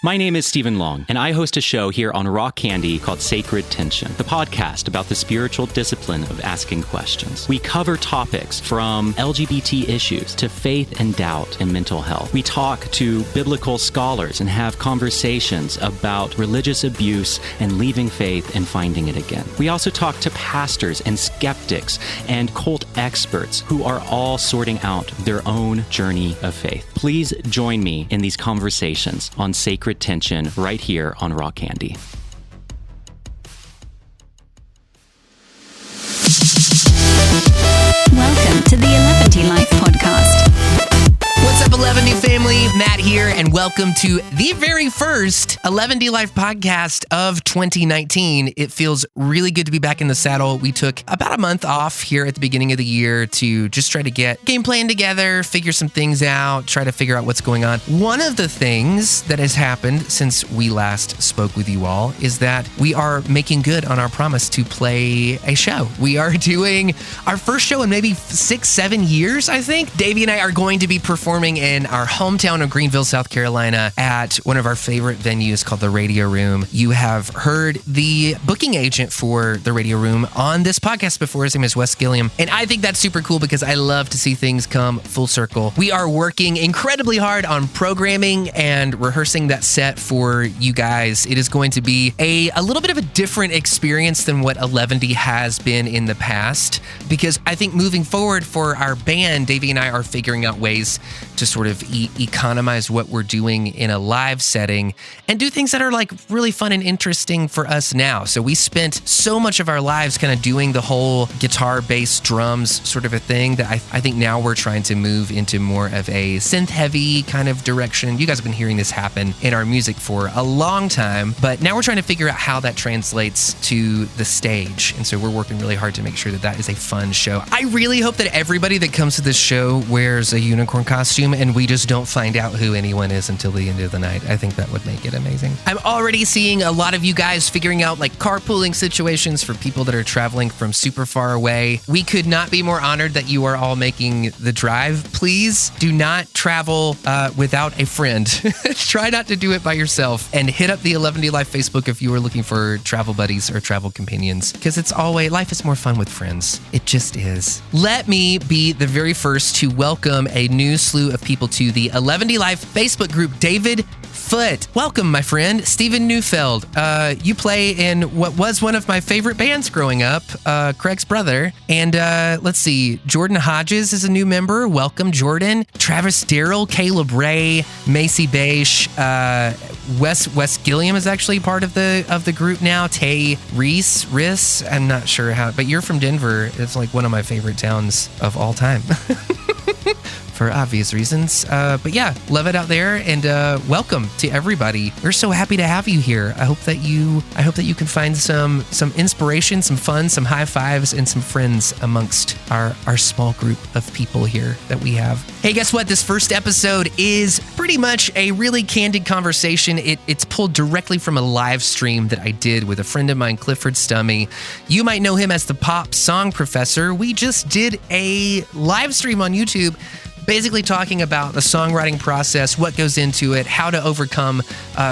My name is Stephen Long, and I host a show here on Rock Candy called Sacred Tension, the podcast about the spiritual discipline of asking questions. We cover topics from LGBT issues to faith and doubt and mental health. We talk to biblical scholars and have conversations about religious abuse and leaving faith and finding it again. We also talk to pastors and skeptics and cult experts who are all sorting out their own journey of faith. Please join me in these conversations on Sacred Tension right here on Rock Candy. Welcome to the 11D Life podcast. What's up, 11D family? Matt here, and welcome to the very first 11D Life podcast of 2019. It feels really good to be back in the saddle. We took about a month off here at the beginning of the year to just try to get game plan together, figure some things out, try to figure out what's going on. One of the things that has happened since we last spoke with you all is that we are making good on our promise to play a show. We are doing our first show in maybe 6-7 years, I think. Davey and I are going to be performing in our hometown of Greenville, South Carolina at one of our favorite venues called the Radio Room. You have heard the booking agent for the Radio Room on this podcast before. His name is Wes Gilliam. And I think that's super cool because I love to see things come full circle. We are working incredibly hard on programming and rehearsing that set for you guys. It is going to be a little bit of a different experience than what 11D has been in the past, because I think moving forward for our band, Davey and I are figuring out ways to sort of economize what we're doing in a live setting and do things that are like really fun and interesting for us now. So we spent so much of our lives kind of doing the whole guitar, bass, drums sort of a thing that I think now we're trying to move into more of a synth-heavy kind of direction. You guys have been hearing this happen in our music for a long time, but now we're trying to figure out how that translates to the stage. And so we're working really hard to make sure that that is a fun show. I really hope that everybody that comes to this show wears a unicorn costume and we just don't find out who anyone is until the end of the night. I think that would make it amazing. I'm already seeing a lot of you guys figuring out like carpooling situations for people that are traveling from super far away. We could not be more honored that you are all making the drive. Please do not travel without a friend. Try not to do it by yourself, and hit up the 11D Life Facebook if you are looking for travel buddies or travel companions, because it's always, life is more fun with friends. It just is. Let me be the very first to welcome a new slew of people to the 11D Life Facebook group. David Foote, welcome, my friend. Stephen Neufeld, you play in what was one of my favorite bands growing up, Craig's brother. And let's see, Jordan Hodges is a new member. Welcome, Jordan. Travis Darrell, Caleb Ray, Macy Beish, Wes Gilliam is actually part of the group now. Tay Reese, I'm not sure how, but you're from Denver. It's like one of my favorite towns of all time. For obvious reasons. But yeah, love it out there, and welcome to everybody. We're so happy to have you here. I hope that you can find some inspiration, some fun, some high fives, and some friends amongst our small group of people here that we have. Hey, guess what? This first episode is pretty much a really candid conversation. It's pulled directly from a live stream that I did with a friend of mine, Clifford Stumme. You might know him as the pop song professor. We just did a live stream on YouTube, basically talking about the songwriting process, what goes into it, how to overcome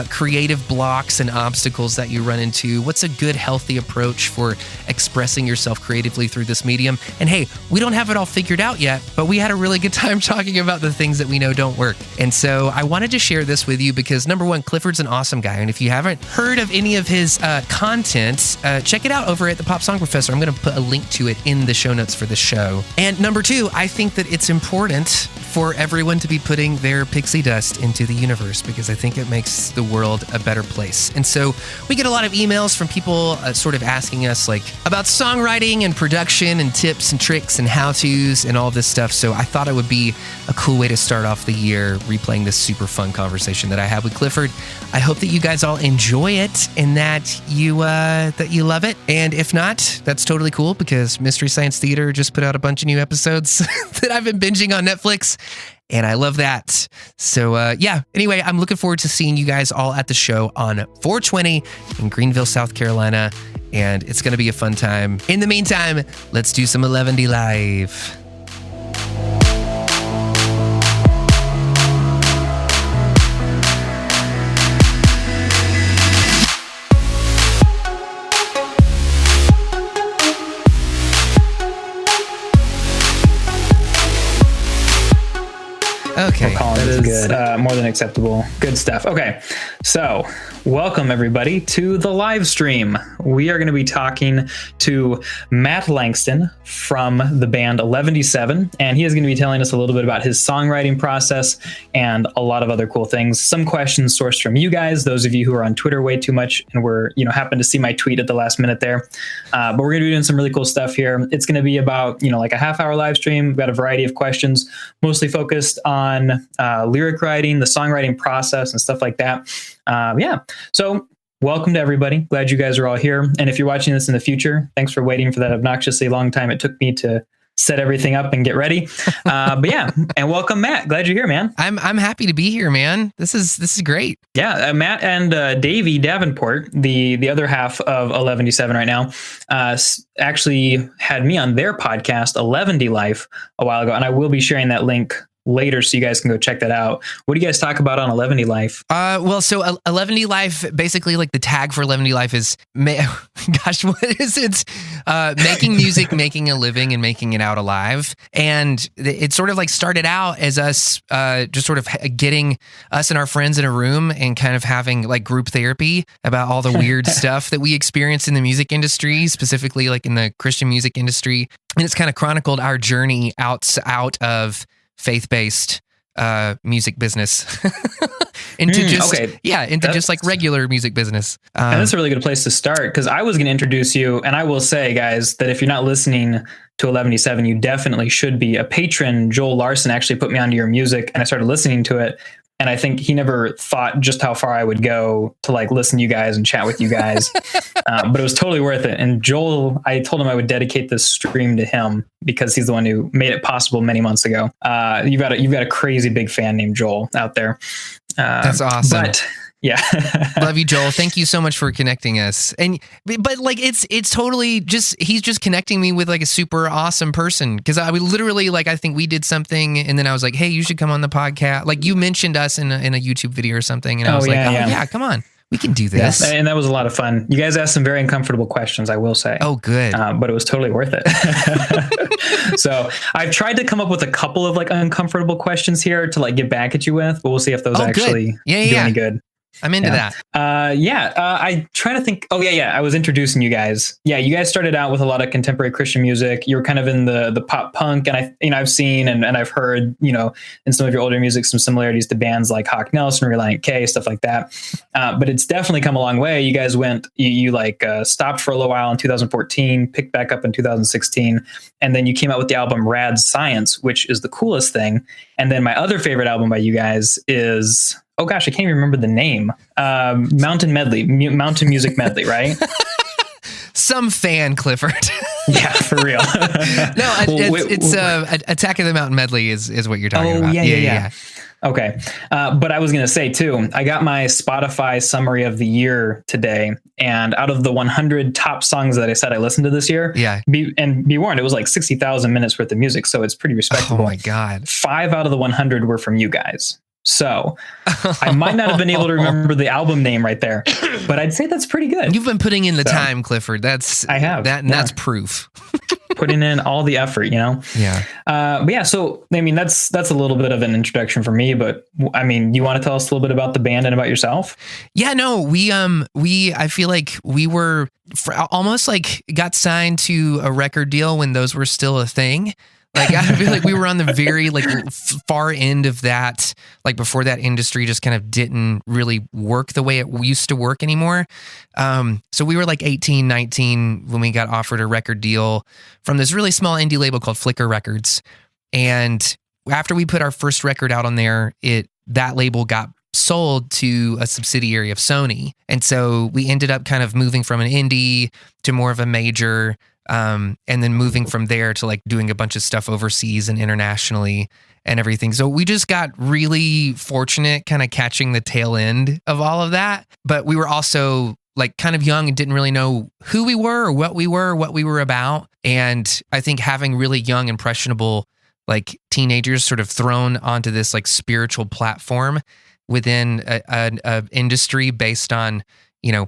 creative blocks and obstacles that you run into, what's a good, healthy approach for expressing yourself creatively through this medium. And hey, we don't have it all figured out yet, but we had a really good time talking about the things that we know don't work. And so I wanted to share this with you because, number one, Clifford's an awesome guy. And if you haven't heard of any of his content, check it out over at the Pop Song Professor. I'm going to put a link to it in the show notes for the show. And number two, I think that it's important for everyone to be putting their pixie dust into the universe, because I think it makes the world a better place. And so we get a lot of emails from people sort of asking us like about songwriting and production and tips and tricks and how-tos and all of this stuff. So I thought it would be a cool way to start off the year replaying this super fun conversation that I had with Clifford. I hope that you guys all enjoy it and that you love it. And if not, that's totally cool, because Mystery Science Theater just put out a bunch of new episodes that I've been binging on Netflix. And I love that. So anyway, I'm looking forward to seeing you guys all at the show on 4/20 in Greenville, South Carolina. And it's going to be a fun time. In the meantime, let's do some 11D Live. is more than acceptable. Good stuff. Okay, so welcome everybody to the live stream. We are going to be talking to Matt Langston from the band 11D7, and he is going to be telling us a little bit about his songwriting process and a lot of other cool things. Some questions sourced from you guys, those of you who are on Twitter way too much and were, happened to see my tweet at the last minute there. But we're going to be doing some really cool stuff here. It's going to be about, like a half-hour live stream. We've got a variety of questions, mostly focused on lyric writing, the songwriting process, and stuff like that. So welcome to everybody. Glad you guys are all here. And if you're watching this in the future, thanks for waiting for that obnoxiously long time it took me to set everything up and get ready. And welcome, Matt. Glad you're here, man. I'm happy to be here, man. This is great. Yeah, Matt and Davey Davenport, the other half of 11D7 right now, actually had me on their podcast, 11D Life, a while ago, and I will be sharing that link later so you guys can go check that out. What do you guys talk about on 11D Life? So 11D Life, basically like the tag for 11D Life is, what is it? Making music, making a living, and making it out alive. And it sort of like started out as us just sort of getting us and our friends in a room and kind of having like group therapy about all the weird stuff that we experience in the music industry, specifically like in the Christian music industry. And it's kind of chronicled our journey out of faith-based music business into just like regular music business. And that's a really good place to start, because I was going to introduce you, and I will say, guys, that if you're not listening to 11D7, you definitely should be. A patron, Joel Larson, actually put me onto your music, and I started listening to it. And I think he never thought just how far I would go to like listen to you guys and chat with you guys. But it was totally worth it. And Joel, I told him I would dedicate this stream to him because he's the one who made it possible many months ago. You've got a crazy big fan named Joel out there. That's awesome. But yeah. Love you, Joel. Thank you so much for connecting us. But like it's totally just, he's just connecting me with like a super awesome person. Cause I literally I think we did something and then I was like, hey, you should come on the podcast. Like you mentioned us in a YouTube video or something. And I was come on, we can do this. Yeah. And that was a lot of fun. You guys asked some very uncomfortable questions, I will say. Oh, good. But it was totally worth it. So I've tried to come up with a couple of like uncomfortable questions here to like get back at you with, but we'll see if those actually do any good. I'm into that. I try to think. Oh yeah. I was introducing you guys. Yeah, you guys started out with a lot of contemporary Christian music. You were kind of in the pop punk, and I've seen and I've heard in some of your older music some similarities to bands like Hawk Nelson, Reliant K, stuff like that. But it's definitely come a long way. You guys went. You stopped for a little while in 2014, picked back up in 2016, and then you came out with the album Rad Science, which is the coolest thing. And then my other favorite album by you guys is. Oh gosh, I can't even remember the name. Mountain Music Medley, right? Some fan, Clifford. Yeah, for real. No, it's Attack of the Mountain Medley is what you're talking about. Yeah. Okay. But I was going to say too, I got my Spotify summary of the year today, and out of the 100 top songs that I said I listened to this year, be warned, it was like 60,000 minutes worth of music. So it's pretty respectable. Oh my God. 5 out of the 100 were from you guys. So I might not have been able to remember the album name right there, but I'd say that's pretty good. You've been putting in the time, Clifford. I have. That's proof. Putting in all the effort, Yeah. But yeah, so I mean, that's a little bit of an introduction for me, but I mean, you want to tell us a little bit about the band and about yourself? Yeah, no, I feel like we were almost like got signed to a record deal when those were still a thing. Like, I feel like we were on the very far end of that, like before that industry just kind of didn't really work the way it used to work anymore. So we were like 18, 19 when we got offered a record deal from this really small indie label called Flicker Records. And after we put our first record out on there, that label got sold to a subsidiary of Sony. And so we ended up kind of moving from an indie to more of a major, and then moving from there to like doing a bunch of stuff overseas and internationally and everything. So we just got really fortunate kind of catching the tail end of all of that. But we were also like kind of young and didn't really know who we were or what we were about. And I think having really young, impressionable like teenagers sort of thrown onto this like spiritual platform within a industry based on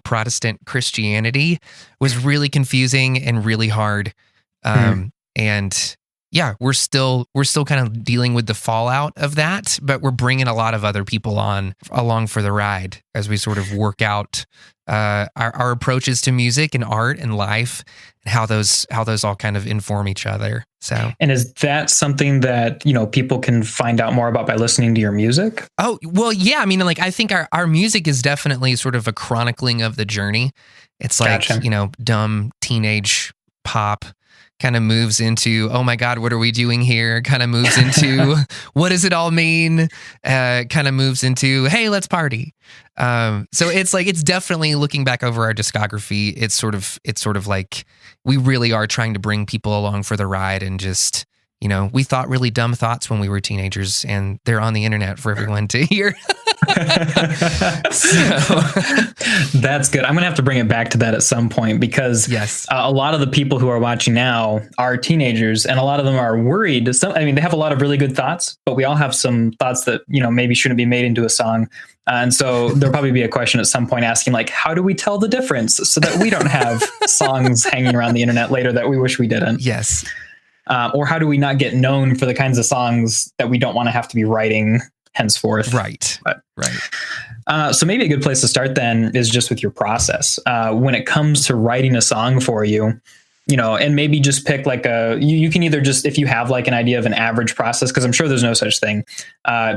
Protestant Christianity was really confusing and really hard. And we're still kind of dealing with the fallout of that, but we're bringing a lot of other people along for the ride as we sort of work out our approaches to music and art and life, and how those all kind of inform each other. So, and is that something that people can find out more about by listening to your music? Oh, well, yeah. I mean, like, I think our music is definitely sort of a chronicling of the journey. It's like, Gotcha. Dumb teenage pop kind of moves into, oh my God, what are we doing here? Kind of moves into, what does it all mean? Kind of moves into, hey, let's party. So it's like, it's definitely, looking back over our discography, it's sort of like we really are trying to bring people along for the ride, and just, we thought really dumb thoughts when we were teenagers, and they're on the internet for everyone to hear. So. That's good. I'm going to have to bring it back to that at some point, because yes, a lot of the people who are watching now are teenagers, and a lot of them are worried. They have a lot of really good thoughts, but we all have some thoughts that, maybe shouldn't be made into a song. And so there'll probably be a question at some point asking, like, how do we tell the difference so that we don't have songs hanging around the internet later that we wish we didn't? Yes. Or how do we not get known for the kinds of songs that we don't want to have to be writing henceforth? Right. Right. So maybe a good place to start then is just with your process. When it comes to writing a song for you, and maybe just pick like you can either just, if you have like an idea of an average process, because I'm sure there's no such thing.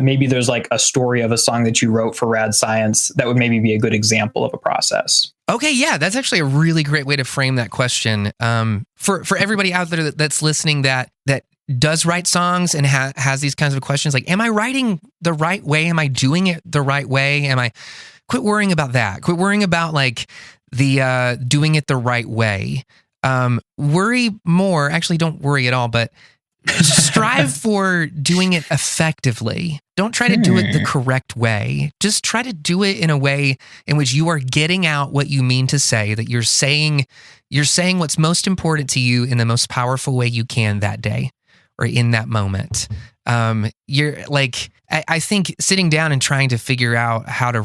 Maybe there's like a story of a song that you wrote for Rad Science that would maybe be a good example of a process. Okay, yeah, that's actually a really great way to frame that question. For everybody out there that's listening that does write songs and has these kinds of questions, like, am I writing the right way? Am I doing it the right way? Quit worrying about that. Quit worrying about like the doing it the right way. Worry more. Actually, don't worry at all, but strive for doing it effectively. Don't try to do it the correct way. Just try to do it in a way in which you are getting out what you mean to say, that you're saying what's most important to you in the most powerful way you can that day or in that moment. You're like, I think sitting down and trying to figure out how to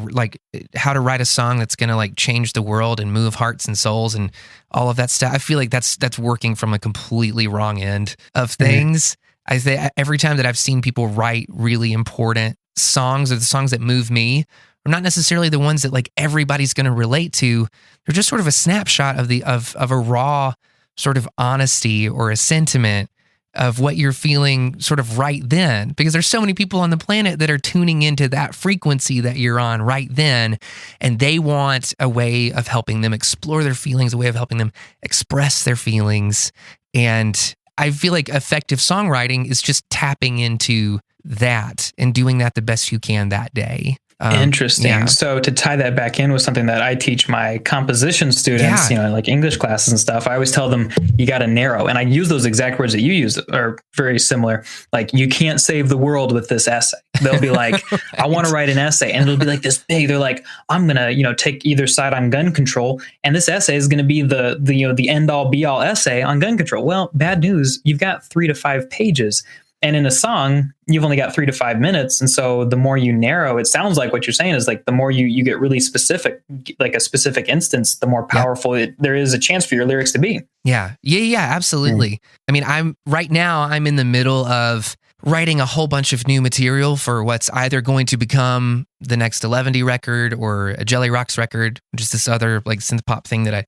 write a song that's going to like change the world and move hearts and souls and all of that stuff, I feel like that's working from a completely wrong end of things. I think every time that I've seen people write really important songs, or the songs that move me, are not necessarily the ones that like everybody's going to relate to. They're just sort of a snapshot of a raw sort of honesty or a sentiment of what you're feeling sort of right then, because there's so many people on the planet that are tuning into that frequency that you're on right then, and they want a way of helping them explore their feelings, a way of helping them express their feelings. And I feel like effective songwriting is just tapping into that and doing that the best you can that day. Interesting. Yeah. So to tie that back in with something that I teach my composition students, like English classes and stuff, I always tell them you got to narrow. And I use those exact words that you use are very similar. Like, you can't save the world with this essay. They'll be like, I want to write an essay, and it'll be like this big. They're like, I'm going to, take either side on gun control. And this essay is going to be the end all be all essay on gun control. Well, bad news. You've got 3 to 5 pages. And in a song, you've only got 3 to 5 minutes. And so the more you narrow, it sounds like what you're saying is like the more you get really specific, like a specific instance, the more powerful there is a chance for your lyrics to be. Yeah, absolutely. I mean, I'm in the middle of writing a whole bunch of new material for what's either going to become the next 11D record or a Jelly Rocks record, which is this other like synth pop thing that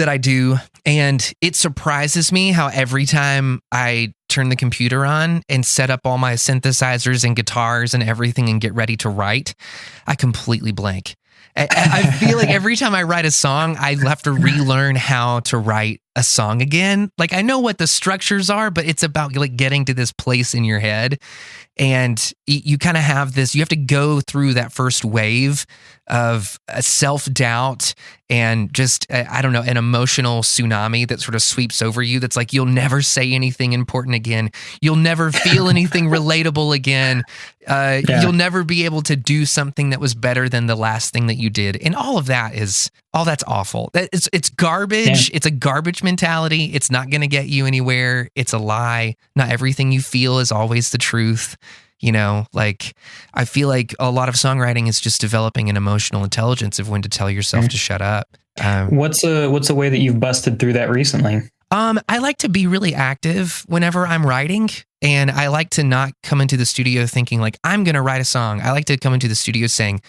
I do. And it surprises me how every time I turn the computer on and set up all my synthesizers and guitars and everything and get ready to write, I completely blank. I feel like every time I write a song, I have to relearn how to write a song again. Like, I know what the structures are, but it's about like getting to this place in your head. And you kind of have this, you have to go through that first wave of self-doubt and just, I don't know, an emotional tsunami that sort of sweeps over you. That's like, you'll never say anything important again. You'll never feel anything relatable again. You'll never be able to do something that was better than the last thing that you did. And all that's awful. It's garbage. Yeah. It's a garbage mentality. It's not going to get you anywhere. It's a lie. Not everything you feel is always the truth. Like, I feel like a lot of songwriting is just developing an emotional intelligence of when to tell yourself to shut up. What's a way that you've busted through that recently? I like to be really active whenever I'm writing, and I like to not come into the studio thinking like I'm going to write a song. I like to come into the studio saying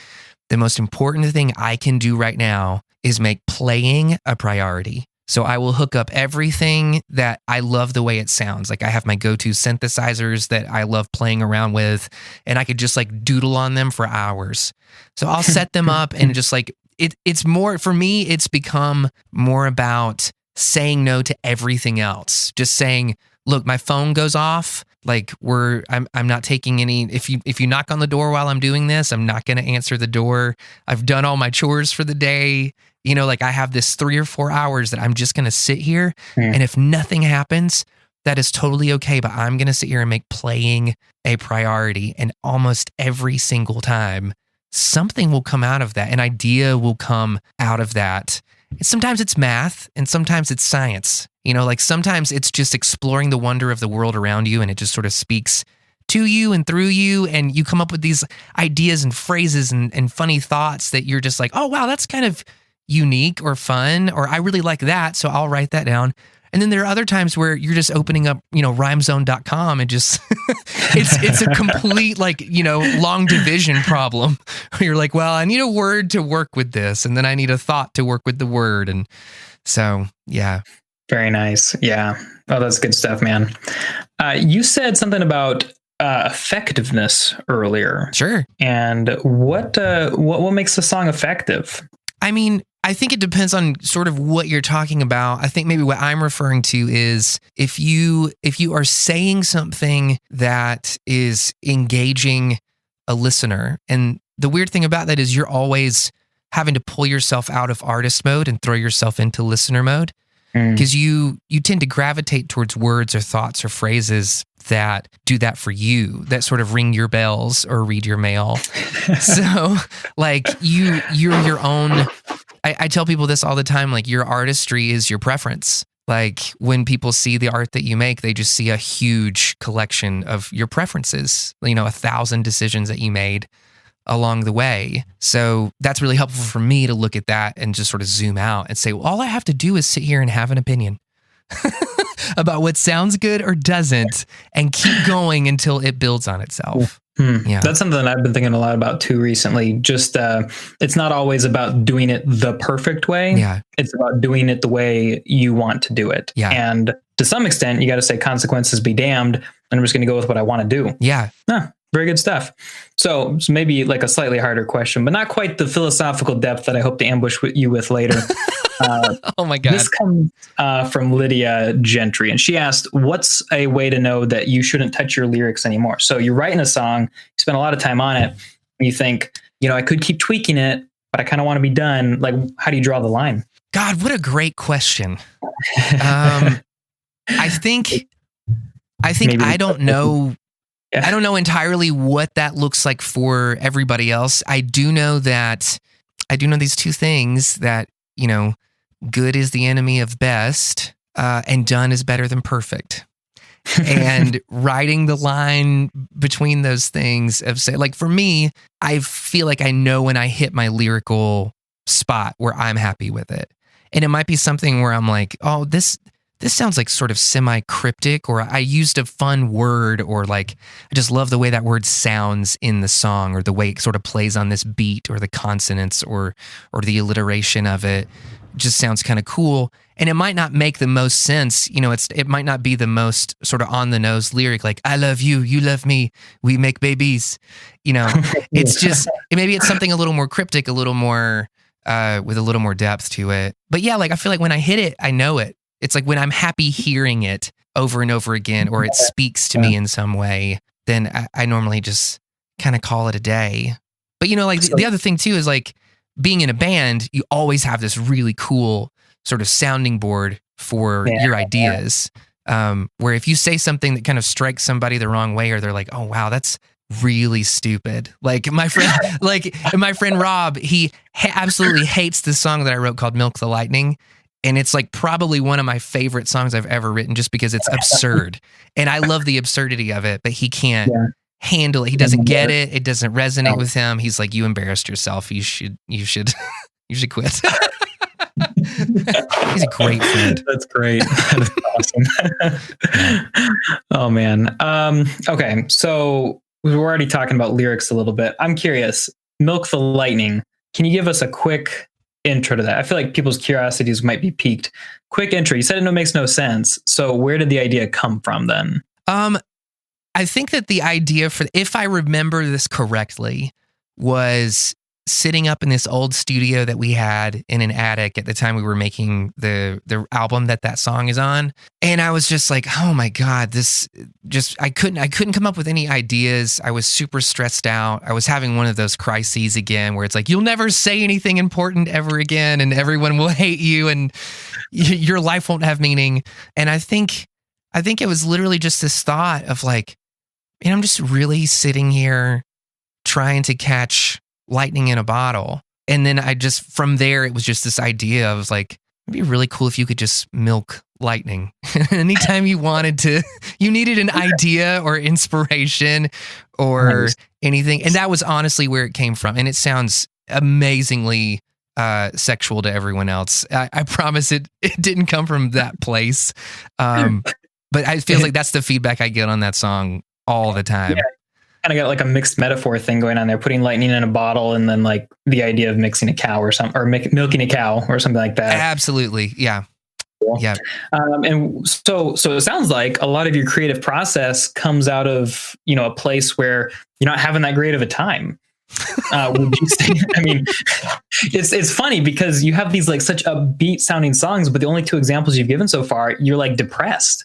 the most important thing I can do right now is make playing a priority. So I will hook up everything that I love the way it sounds. Like I have my go-to synthesizers that I love playing around with, and I could just like doodle on them for hours. So I'll set them up and just like, it's more, for me, it's become more about saying no to everything else. Just saying, look, my phone goes off. Like I'm not taking any, if you knock on the door while I'm doing this, I'm not going to answer the door. I've done all my chores for the day. You know, like I have this 3 or 4 hours that I'm just going to sit here. And if nothing happens, that is totally okay. But I'm going to sit here and make playing a priority. And almost every single time, something will come out of that. An idea will come out of that. And sometimes it's math and sometimes it's science. You know, like sometimes it's just exploring the wonder of the world around you, and it just sort of speaks to you and through you, and you come up with these ideas and phrases and funny thoughts that you're just like, oh, wow, that's kind of unique or fun, or I really like that, so I'll write that down. And then there are other times where you're just opening up, rhymezone.com and just, it's a complete, long division problem where you're like, well, I need a word to work with this, and then I need a thought to work with the word. And so, yeah. Very nice. Yeah. Oh, that's good stuff, man. You said something about effectiveness earlier. Sure. And what makes a song effective? I mean, I think it depends on sort of what you're talking about. I think maybe what I'm referring to is if you are saying something that is engaging a listener, and the weird thing about that is you're always having to pull yourself out of artist mode and throw yourself into listener mode, because you tend to gravitate towards words or thoughts or phrases that do that for you, that sort of ring your bells or read your mail. So like you're your own, I tell people this all the time, like your artistry is your preference. Like when people see the art that you make, they just see a huge collection of your preferences, 1,000 decisions that you made along the way. So that's really helpful for me to look at that and just sort of zoom out and say, well, all I have to do is sit here and have an opinion about what sounds good or doesn't, and keep going until it builds on itself. Yeah. That's something that I've been thinking a lot about too recently. Just it's not always about doing it the perfect way. Yeah. It's about doing it the way you want to do it. Yeah. And to some extent, you got to say consequences be damned. And I'm just going to go with what I want to do. Yeah. Very good stuff. So maybe like a slightly harder question, but not quite the philosophical depth that I hope to ambush you with later. Oh my God. This comes from Lydia Gentry, and she asked, what's a way to know that you shouldn't touch your lyrics anymore? So you're writing a song, you spend a lot of time on it, and you think, I could keep tweaking it, but I kind of want to be done. Like, how do you draw the line? God, what a great question. I think I don't know. I don't know entirely what that looks like for everybody else. I do know these two things that, good is the enemy of best, and done is better than perfect. And writing the line between those things of say, like for me, I feel like I know when I hit my lyrical spot where I'm happy with it. And it might be something where I'm like, oh, this sounds like sort of semi-cryptic, or I used a fun word, or like I just love the way that word sounds in the song, or the way it sort of plays on this beat, or the consonants, or the alliteration of it just sounds kind of cool. And it might not make the most sense. It might not be the most sort of on the nose lyric, like I love you, you love me, we make babies. It's just, maybe it's something a little more cryptic, a little more with a little more depth to it. But yeah, like I feel like when I hit it, I know it. It's like when I'm happy hearing it over and over again, or it speaks to me in some way, then I normally just kind of call it a day. But the other thing too is like being in a band, you always have this really cool sort of sounding board for your ideas. Where if you say something that kind of strikes somebody the wrong way, or they're like, oh wow, that's really stupid. Like my friend Rob, he absolutely hates this song that I wrote called Milk the Lightning. And it's like probably one of my favorite songs I've ever written, just because it's absurd. And I love the absurdity of it, but he can't handle it. He doesn't get it. It doesn't resonate with him. He's like, you embarrassed yourself. You should quit. He's a great friend. That's great. That is awesome. Oh man. Okay. So we were already talking about lyrics a little bit. I'm curious. Milk the Lightning. Can you give us a quick intro to that? I feel like people's curiosities might be piqued. Quick intro. You said it makes no sense. So where did the idea come from then? I think that the idea for, if I remember this correctly, was sitting up in this old studio that we had in an attic at the time we were making the album that song is on. And I was just like, oh my God, I couldn't come up with any ideas. I was super stressed out. I was having one of those crises again where it's like, you'll never say anything important ever again and everyone will hate you and your life won't have meaning. And I think it was literally just this thought of like, man, I'm just really sitting here trying to catch lightning in a bottle. And then from there, it was just this idea of like, it'd be really cool if you could just milk lightning. Anytime you needed an idea or inspiration or anything. And that was honestly where it came from. And it sounds amazingly sexual to everyone else. I promise it didn't come from that place. But I feel like that's the feedback I get on that song all the time. Yeah. Kind of got like a mixed metaphor thing going on there, putting lightning in a bottle and then like the idea of mixing a cow or something, or milking a cow or something like that. Absolutely. Yeah. Cool. Yeah. And so it sounds like a lot of your creative process comes out of, a place where you're not having that great of a time. Would you say? I mean, it's funny because you have these like such upbeat sounding songs, but the only two examples you've given so far, you're like depressed.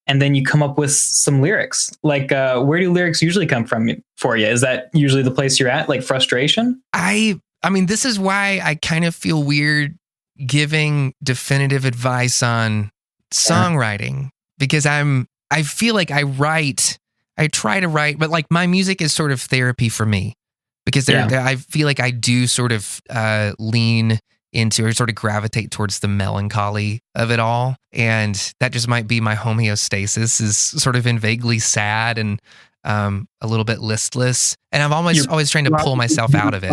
And then you come up with some lyrics. Like, where do lyrics usually come from for you? Is that usually the place you're at, like frustration? I mean, this is why I kind of feel weird giving definitive advice on songwriting, because I feel like I try to write, but like my music is sort of therapy for me, because I feel like I do sort of lean into or sort of gravitate towards the melancholy of it all. And that just might be my homeostasis, is sort of in vaguely sad and a little bit listless. And I'm always trying to pull myself out of it.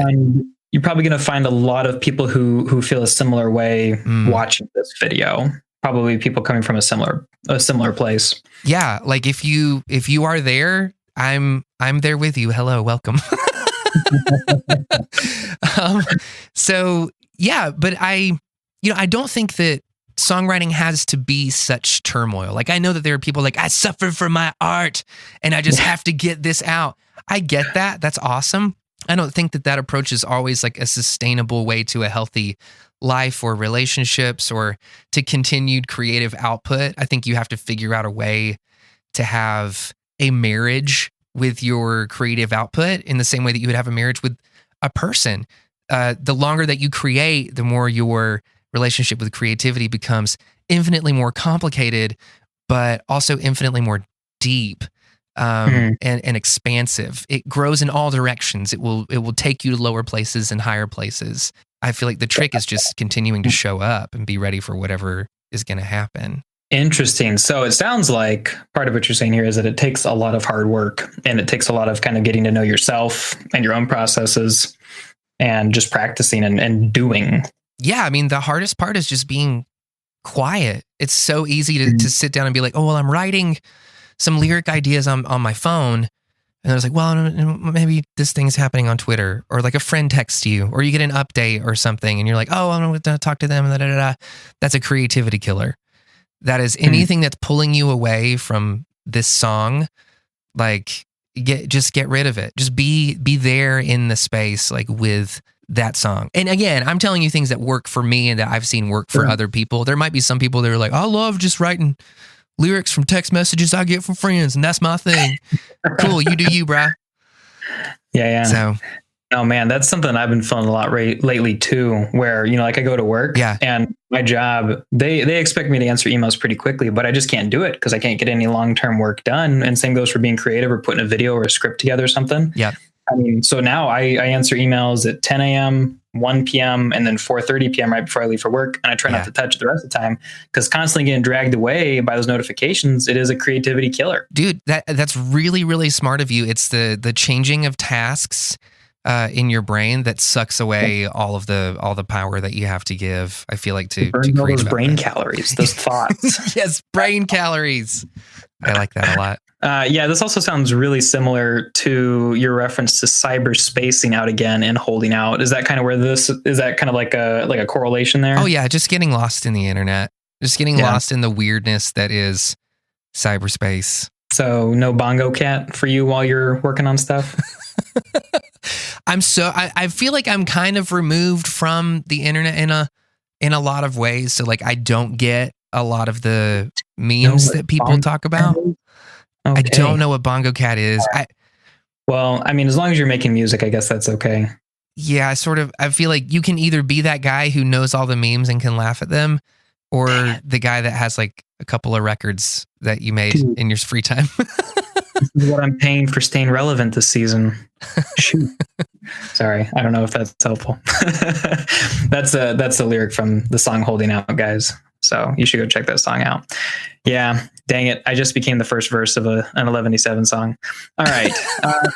You're probably going to find a lot of people who feel a similar way watching this video. Probably people coming from a similar place. Yeah. Like if you are there, I'm there with you. Hello, welcome. So yeah, but I don't think that songwriting has to be such turmoil. Like I know that there are people like, I suffer for my art and I just have to get this out. I get that. That's awesome. I don't think that approach is always like a sustainable way to a healthy life or relationships or to continued creative output. I think you have to figure out a way to have a marriage with your creative output in the same way that you would have a marriage with a person. The longer that you create, the more your relationship with creativity becomes infinitely more complicated, but also infinitely more deep and expansive. It grows in all directions. It will take you to lower places and higher places. I feel like the trick is just continuing to show up and be ready for whatever is going to happen. Interesting. So it sounds like part of what you're saying here is that it takes a lot of hard work and it takes a lot of kind of getting to know yourself and your own processes and just practicing and doing. Yeah. I mean, the hardest part is just being quiet. It's so easy to sit down and be like, oh, well, I'm writing some lyric ideas on my phone. And I was like, well, maybe this thing's happening on Twitter, or like a friend texts you, or you get an update or something. And you're like, oh, I'm going to talk to them. That's a creativity killer. That is anything that's pulling you away from this song. Like just get rid of it. Just be there in the space, like with that song. And again, I'm telling you things that work for me and that I've seen work for other people. There might be some people that are like, I love just writing lyrics from text messages I get from friends, and that's my thing. Cool, you do you, bruh. Yeah. So, oh man, that's something I've been feeling a lot lately too, where, like I go to work and my job, they expect me to answer emails pretty quickly, but I just can't do it because I can't get any long-term work done. And same goes for being creative or putting a video or a script together or something. Yeah. I mean, so now I answer emails at 10 a.m., 1 p.m., and then 4:30 p.m. right before I leave for work. And I try not to touch it the rest of the time because constantly getting dragged away by those notifications, it is a creativity killer. Dude, that's really, really smart of you. It's the changing of tasks in your brain that sucks away all the power that you have to give. I feel like to burn all create those brain that. calories, those thoughts. Yes, brain calories. I like that a lot. Yeah, this also sounds really similar to your reference to cyberspacing out again and holding out. Is that kind of where is that kind of like a correlation there? Oh yeah, just getting lost in the internet, just getting lost in the weirdness that is cyberspace. So no bongo cat for you while you're working on stuff? I feel like I'm kind of removed from the internet in a lot of ways. So like I don't get a lot of the memes that people talk about. Okay. I don't know what bongo cat is. Well, I mean, as long as you're making music, I guess that's okay. Yeah, I feel like you can either be that guy who knows all the memes and can laugh at them, or the guy that has like a couple of records that you made in your free time. This is what I'm paying for staying relevant this season. Shoot. Sorry, I don't know if that's helpful. That's a lyric from the song Holding Out, guys. So you should go check that song out. Yeah, dang it. I just became the first verse of an 1187 song. All right.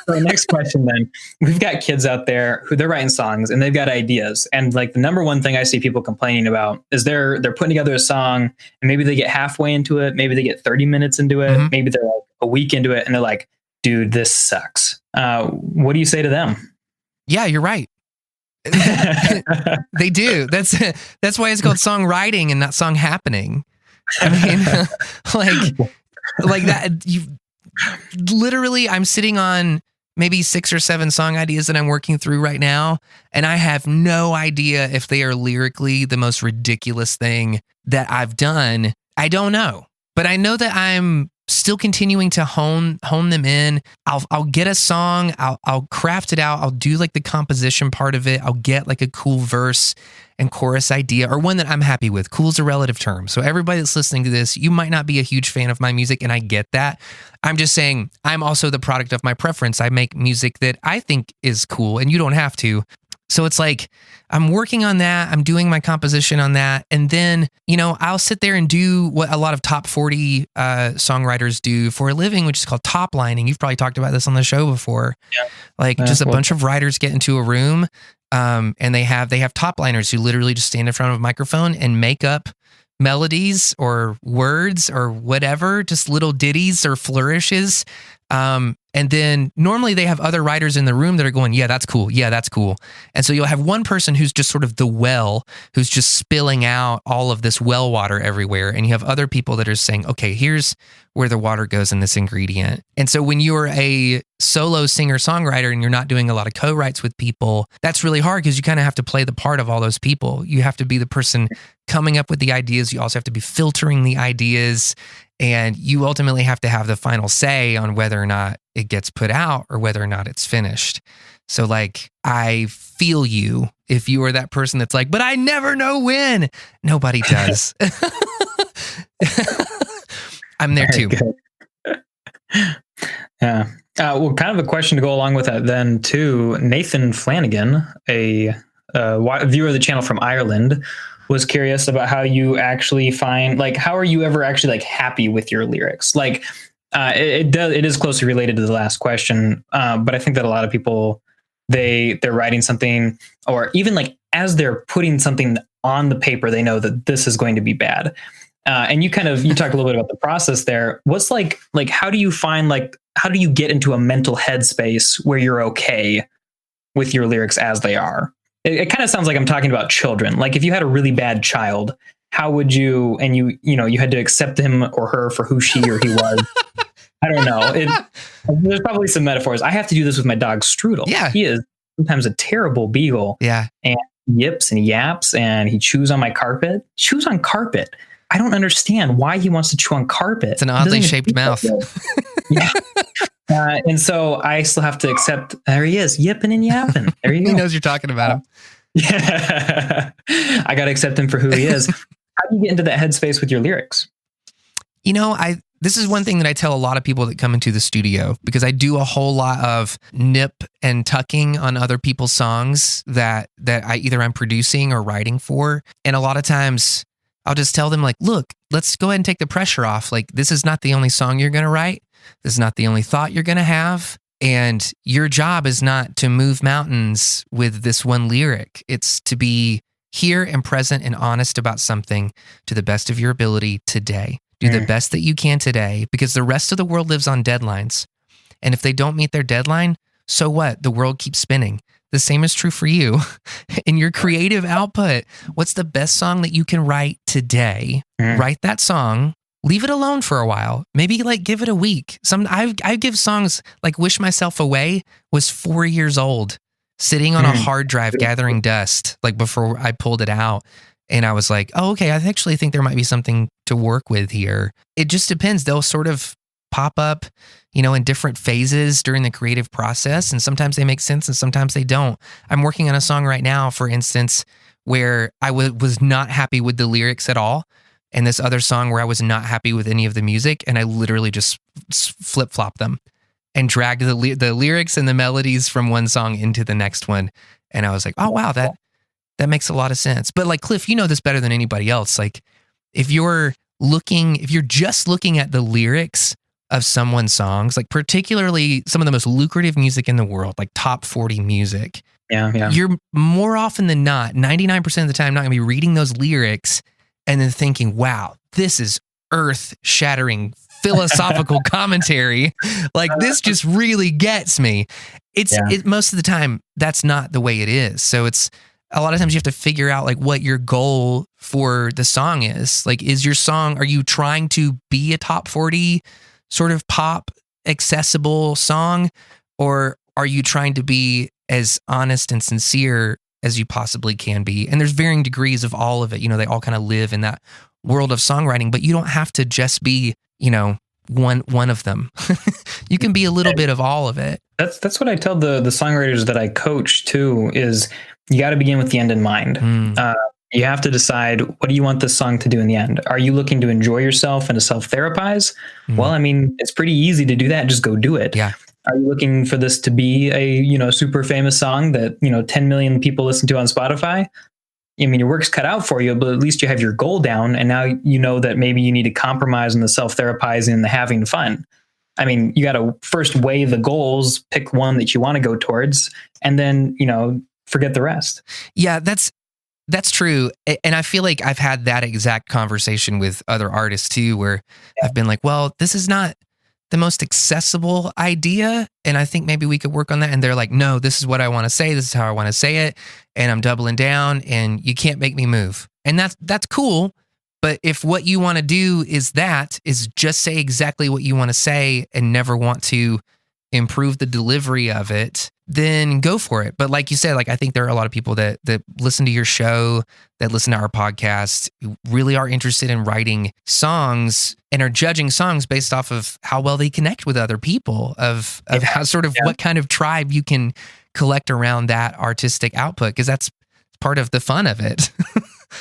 So next question then. We've got kids out there who they're writing songs and they've got ideas. And like the number one thing I see people complaining about is they're putting together a song and maybe they get halfway into it. Maybe they get 30 minutes into it. Mm-hmm. Maybe they're like a week into it and they're like, dude, this sucks. What do you say to them? Yeah, you're right. They do. That's why it's called songwriting and not song happening. I mean, like that. You literally, I'm sitting on maybe 6 or 7 song ideas that I'm working through right now, and I have no idea if they are lyrically the most ridiculous thing that I've done. I don't know, but I know that I'm still continuing to hone them in. I'll get a song, I'll craft it out, I'll do like the composition part of it, I'll get like a cool verse and chorus idea, or one that I'm happy with. Cool is a relative term. So everybody that's listening to this, you might not be a huge fan of my music, and I get that. I'm just saying I'm also the product of my preference. I make music that I think is cool, and you don't have to. So it's like, I'm working on that. I'm doing my composition on that. And then, I'll sit there and do what a lot of top 40 songwriters do for a living, which is called top lining. You've probably talked about this on the show before. Yeah. Just a bunch of writers get into a room and they have top liners who literally just stand in front of a microphone and make up melodies or words or whatever, just little ditties or flourishes. And then normally they have other writers in the room that are going, yeah, that's cool. Yeah, that's cool. And so you'll have one person who's just sort of the well, who's just spilling out all of this well water everywhere. And you have other people that are saying, okay, here's where the water goes in this ingredient. And so when you're a solo singer-songwriter and you're not doing a lot of co-writes with people, that's really hard because you kind of have to play the part of all those people. You have to be the person coming up with the ideas. You also have to be filtering the ideas. And you ultimately have to have the final say on whether or not it gets put out or whether or not it's finished. So like, I feel you if you are that person that's like, but I never know when. Nobody does. I'm there too. Yeah. Well, kind of a question to go along with that then too. Nathan Flanagan, a viewer of the channel from Ireland, was curious about how you actually find, like, how are you ever actually like happy with your lyrics? Like, it is closely related to the last question, but I think that a lot of people, they're writing something, or even like as they're putting something on the paper, they know that this is going to be bad. And you talked a little bit about the process there. What's like how do you find, like, how do you get into a mental headspace where you're okay with your lyrics as they are? It kind of sounds like I'm talking about children. Like if you had a really bad child, how would you, and you had to accept him or her for who she or he was. I don't know. There's probably some metaphors. I have to do this with my dog Strudel. Yeah. He is sometimes a terrible beagle. Yeah. And yips and yaps and he chews on my carpet. Chews on carpet. I don't understand why he wants to chew on carpet. It's an oddly shaped mouth. Yeah. And so I still have to accept, there he is, yipping and yapping. There you go. He knows you're talking about him. Yeah. I got to accept him for who he is. How do you get into that headspace with your lyrics? This is one thing that I tell a lot of people that come into the studio, because I do a whole lot of nip and tucking on other people's songs that I'm producing or writing for. And a lot of times I'll just tell them like, look, let's go ahead and take the pressure off. Like, this is not the only song you're going to write. This is not the only thought you're going to have. And your job is not to move mountains with this one lyric. It's to be here and present and honest about something to the best of your ability today. Do the best that you can today, because the rest of the world lives on deadlines. And if they don't meet their deadline, so what? The world keeps spinning. The same is true for you in your creative output. What's the best song that you can write today? Write that song. Leave it alone for a while. Maybe like give it a week. I give songs like Wish Myself Away was 4 years old, sitting on a hard drive gathering dust, like before I pulled it out. And I was like, oh, okay, I actually think there might be something to work with here. It just depends. They'll sort of pop up, in different phases during the creative process. And sometimes they make sense and sometimes they don't. I'm working on a song right now, for instance, where I was not happy with the lyrics at all. And this other song where I was not happy with any of the music, and I literally just flip-flopped them and dragged the lyrics and the melodies from one song into the next one. And I was like, oh, wow, that makes a lot of sense. But like, Cliff, you know this better than anybody else. Like, if you're just looking at the lyrics of someone's songs, like particularly some of the most lucrative music in the world, like top 40 music, you're more often than not, 99% of the time, not going to be reading those lyrics and then thinking, wow, this is earth-shattering philosophical commentary. Like, this just really gets me. Most of the time, that's not the way it is. So it's a lot of times you have to figure out like what your goal for the song is. Like, are you trying to be a top 40 sort of pop accessible song? Or are you trying to be as honest and sincere as you possibly can be? And there's varying degrees of all of it. They all kind of live in that world of songwriting, but you don't have to just be, one of them. You can be a little bit of all of it. That's what I tell the songwriters that I coach too, is you got to begin with the end in mind. You have to decide, what do you want this song to do in the end? Are you looking to enjoy yourself and to self-therapize? Well, I mean, it's pretty easy to do that. Just go do it. Yeah. Are you looking for this to be a, super famous song that, 10 million people listen to on Spotify? I mean, your work's cut out for you, but at least you have your goal down. And now you know that maybe you need to compromise on the self-therapizing and the having fun. I mean, you got to first weigh the goals, pick one that you want to go towards, and then, forget the rest. Yeah, that's true. And I feel like I've had that exact conversation with other artists too, where I've been like, well, this is not the most accessible idea, and I think maybe we could work on that. And they're like, no, this is what I want to say. This is how I want to say it. And I'm doubling down, and you can't make me move. And that's cool. But if what you want to do is just say exactly what you want to say and never want to improve the delivery of it, then go for it. But like you said, like, I think there are a lot of people that listen to your show, that listen to our podcast, who really are interested in writing songs and are judging songs based off of how well they connect with other people, of how sort of what kind of tribe you can collect around that artistic output, because that's part of the fun of it.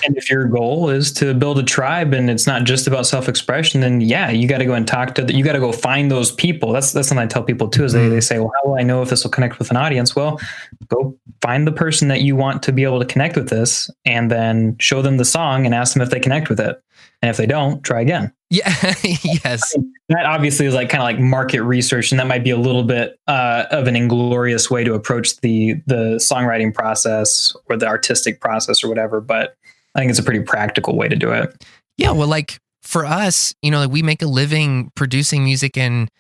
And if your goal is to build a tribe and it's not just about self-expression, then you got to go and you got to go find those people. That's something I tell people too, is they say, well, how will I know if this will connect with an audience? Well, go find the person that you want to be able to connect with this, and then show them the song and ask them if they connect with it. And if they don't, try again. Yeah. Yes. I mean, that obviously is like kind of like market research, and that might be a little bit of an inglorious way to approach the songwriting process or the artistic process or whatever. But I think it's a pretty practical way to do it. Yeah. Well, like for us, we make a living producing music and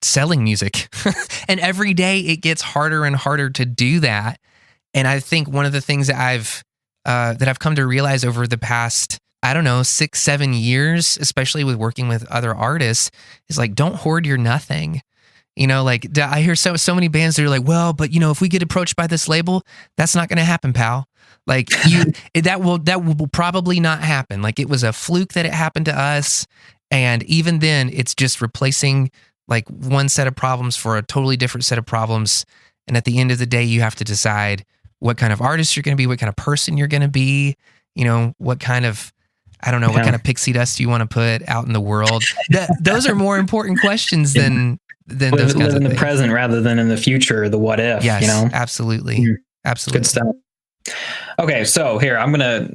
selling music. And every day it gets harder and harder to do that. And I think one of the things that I've come to realize over the past, 6-7 years, especially with working with other artists, is like, don't hoard your nothing. Like I hear so many bands that are like, well, but if we get approached by this label, that's not going to happen, pal. Like that will probably not happen. Like, it was a fluke that it happened to us. And even then it's just replacing like one set of problems for a totally different set of problems. And at the end of the day, you have to decide what kind of artist you're going to be, what kind of person you're going to be, what kind of, what kind of pixie dust you want to put out in the world. Those are more important questions than those kinds live of in the things. present rather than in the future, the what if. Yes, absolutely. Absolutely. Good stuff. Okay, so here,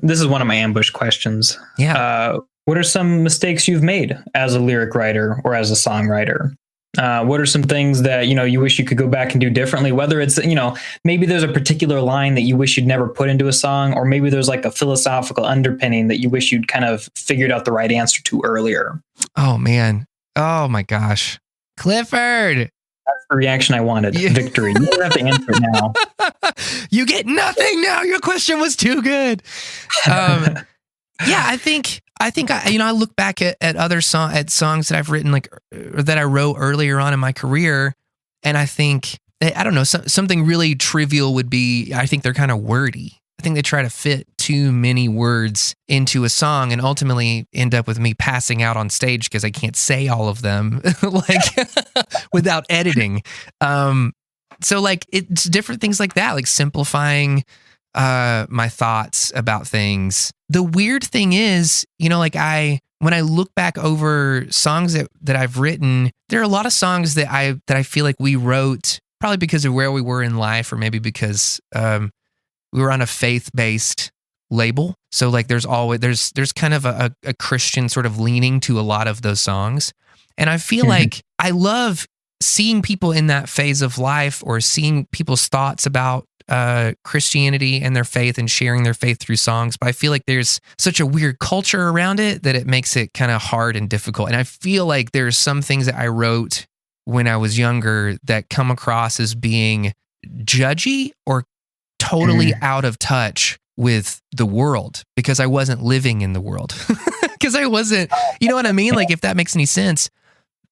this is one of my ambush questions. Yeah. What are some mistakes you've made as a lyric writer or as a songwriter? What are some things that, you wish you could go back and do differently? Whether it's, maybe there's a particular line that you wish you'd never put into a song, or maybe there's like a philosophical underpinning that you wish you'd kind of figured out the right answer to earlier. Oh, man. Oh, my gosh. Clifford. That's the reaction I wanted. Yeah. Victory. You don't have to answer it now. You get nothing now. Your question was too good. Yeah, I think I look back at songs that I've written, like, or that I wrote earlier on in my career, and I think, I don't know, something really trivial would be, I think they're kind of wordy. I think they try to fit too many words into a song and ultimately end up with me passing out on stage because I can't say all of them like without editing. So like it's different things like that, like simplifying my thoughts about things. The weird thing is, like when I look back over songs that I've written, there are a lot of songs that I feel like we wrote probably because of where we were in life, or maybe because we were on a faith-based label. So like there's kind of a Christian sort of leaning to a lot of those songs. And I feel like I love seeing people in that phase of life, or seeing people's thoughts about Christianity and their faith and sharing their faith through songs. But I feel like there's such a weird culture around it that it makes it kind of hard and difficult. And I feel like there's some things that I wrote when I was younger that come across as being judgy or totally out of touch with the world because I wasn't living in the world. Because I wasn't, you know what I mean? Like, if that makes any sense.